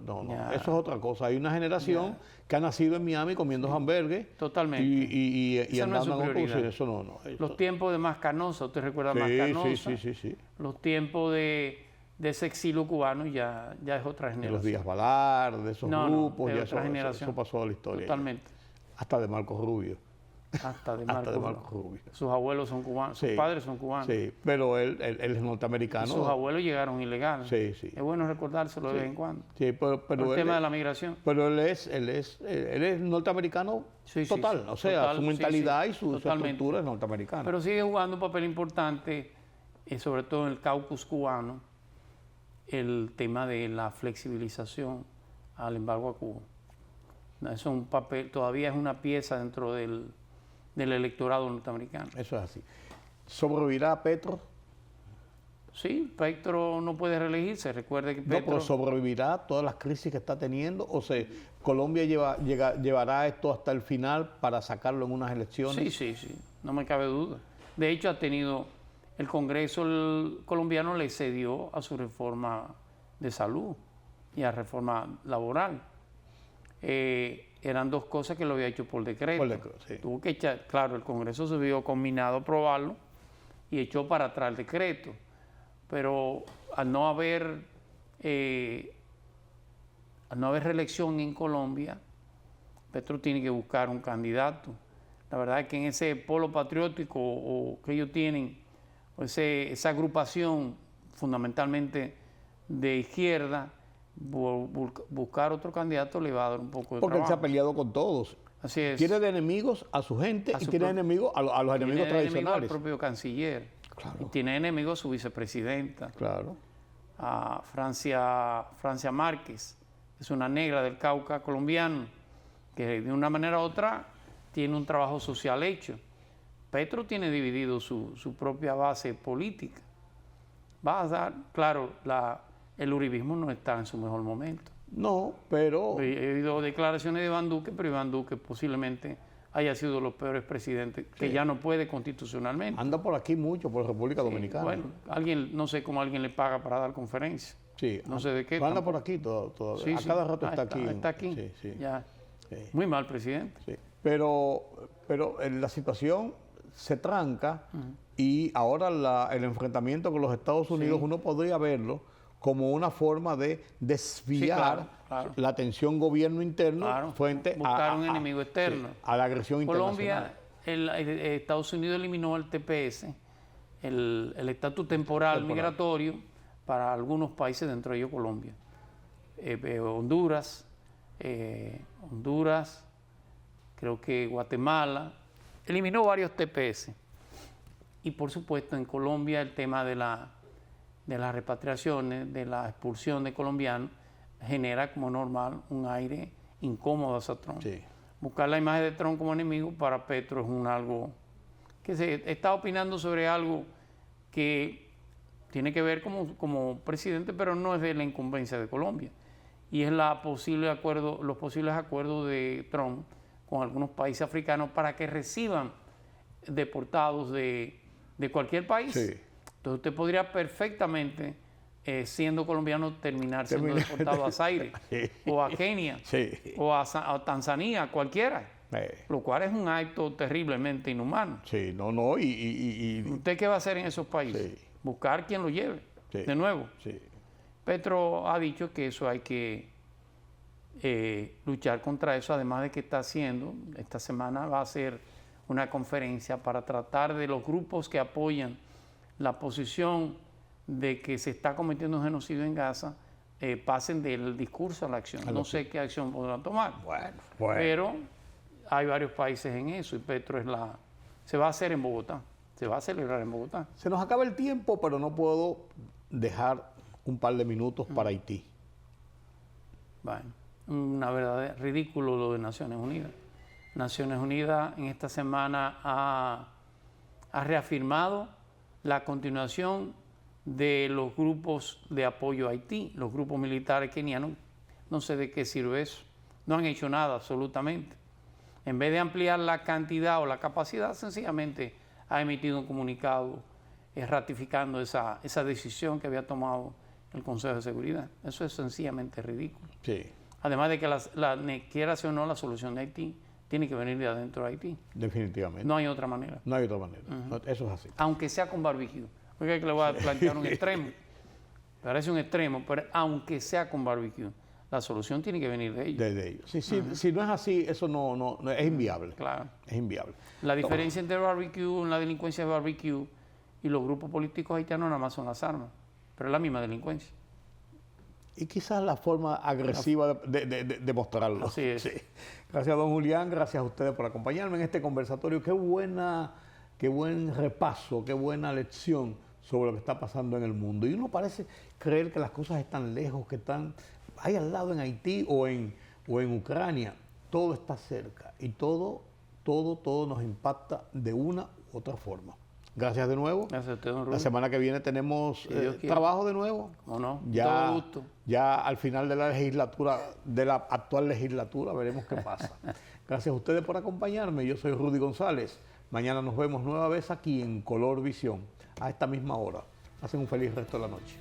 Eso es otra cosa. Hay una generación que ha nacido en Miami comiendo hamburgues. Totalmente. Y andando no es su prioridad. Eso no. Los tiempos de Mascanosa, ¿usted recuerda Mascanosa? Sí. Los tiempos de ese exilio cubano ya es otra generación. De los Díaz Balart, de esos grupos, ya eso pasó a la historia. Totalmente. Hasta de Marcos Rubio. Hasta de Marcos Rubio. Sus abuelos son cubanos, sus padres son cubanos. Sí, pero él es norteamericano. Y sus abuelos llegaron ilegales. Sí. Es bueno recordárselo de vez en cuando. Sí, pero el tema de la migración. Pero él es norteamericano total. O sea, su mentalidad y su estructura es norteamericana. Pero sigue jugando un papel importante, sobre todo en el caucus cubano, el tema de la flexibilización al embargo a Cuba. Eso es un papel, todavía es una pieza dentro del electorado norteamericano. Eso es así. ¿Sobrevivirá Petro? Sí, Petro no puede reelegirse. Recuerde que Petro... No, pero ¿sobrevivirá todas las crisis que está teniendo? O sea, ¿Colombia llevará esto hasta el final para sacarlo en unas elecciones? Sí. No me cabe duda. De hecho, ha tenido... El Congreso colombiano le cedió a su reforma de salud y a reforma laboral. Eran dos cosas que lo había hecho por decreto. Tuvo que echar, claro, el Congreso se vio combinado a aprobarlo y echó para atrás el decreto. Pero al no haber reelección en Colombia, Petro tiene que buscar un candidato. La verdad es que en ese polo patriótico que ellos tienen, esa agrupación fundamentalmente de izquierda, buscar otro candidato le va a dar un poco de porque trabajo. Él se ha peleado con todos. Así es. Tiene de enemigos a su gente y tiene enemigos a los enemigos tradicionales. Tiene al propio canciller. Claro. Y tiene enemigos a su vicepresidenta. Claro. A Francia Márquez, es una negra del Cauca colombiano, que de una manera u otra tiene un trabajo social hecho. Petro tiene dividido su propia base política. Va a dar, claro, el uribismo no está en su mejor momento. No, pero... He oído declaraciones de Iván Duque, pero Iván Duque posiblemente haya sido de los peores presidentes, que ya no puede constitucionalmente. Anda por aquí mucho, por República Dominicana. Bueno, no sé cómo alguien le paga para dar conferencias. Sí. No sé de qué. Anda por aquí todavía. Sí, a cada rato está aquí. Está aquí. Sí. Ya. Muy mal presidente. Sí. Pero la situación se tranca y ahora el enfrentamiento con los Estados Unidos, uno podría verlo como una forma de desviar la atención gobierno interno frente buscar un enemigo externo. a la agresión internacional. Colombia, Estados Unidos eliminó el TPS, el estatus temporal migratorio para algunos países, dentro de ellos Colombia. Honduras, creo que Guatemala, eliminó varios TPS. Y por supuesto en Colombia el tema de las repatriaciones, de la expulsión de colombianos, genera como normal un aire incómodo hacia Trump. Sí. Buscar la imagen de Trump como enemigo para Petro es algo que se está opinando sobre algo que tiene que ver como presidente, pero no es de la incumbencia de Colombia. Y es los posibles acuerdos de Trump con algunos países africanos para que reciban deportados de cualquier país. Sí. Entonces usted podría perfectamente, siendo colombiano, terminar siendo deportado a Zaire, o a Kenia, o a Tanzania, cualquiera. Lo cual es un acto terriblemente inhumano. Sí, ¿Usted qué va a hacer en esos países? Sí. Buscar quien lo lleve, de nuevo. Sí. Petro ha dicho que eso hay que luchar contra eso, además de que está haciendo, esta semana va a hacer una conferencia para tratar de los grupos que apoyan la posición de que se está cometiendo un genocidio en Gaza, pasen del discurso a la acción. No sé qué acción podrán tomar. Bueno. Pero hay varios países en eso y Petro se va a hacer en Bogotá, se va a celebrar en Bogotá. Se nos acaba el tiempo, pero no puedo dejar un par de minutos para Haití. Bueno, una verdad ridículo lo de Naciones Unidas. Naciones Unidas en esta semana ha reafirmado la continuación de los grupos de apoyo a Haití, los grupos militares kenianos. No sé de qué sirve eso. No han hecho nada absolutamente. En vez de ampliar la cantidad o la capacidad, sencillamente ha emitido un comunicado ratificando esa decisión que había tomado el Consejo de Seguridad. Eso es sencillamente ridículo. Sí. Además de que quiera o no, la solución de Haití tiene que venir de adentro de Haití. Definitivamente. No hay otra manera. No hay otra manera. No, eso es así. Aunque sea con barbecue. Porque le voy a plantear un extremo. Parece un extremo, pero aunque sea con barbecue, la solución tiene que venir de ellos. De ellos. Si no es así, eso no es inviable. Claro. Es inviable. La diferencia entre el barbecue, la delincuencia de barbecue y los grupos políticos haitianos nada más son las armas, pero es la misma delincuencia. Y quizás la forma agresiva de mostrarlo. Así es. Sí. Gracias, don Julián. Gracias a ustedes por acompañarme en este conversatorio. Qué buen repaso, qué buena lección sobre lo que está pasando en el mundo. Y uno parece creer que las cosas están lejos, que están ahí al lado en Haití o en Ucrania. Todo está cerca y todo nos impacta de una u otra forma. Gracias de nuevo. Gracias a usted, don Rubén. La semana que viene tenemos trabajo de nuevo. ¿O no? Ya, todo gusto. Ya al final de la legislatura, de la actual legislatura, veremos qué pasa. Gracias a ustedes por acompañarme. Yo soy Rudy González. Mañana nos vemos nueva vez aquí en Color Visión, a esta misma hora. Pasen un feliz resto de la noche.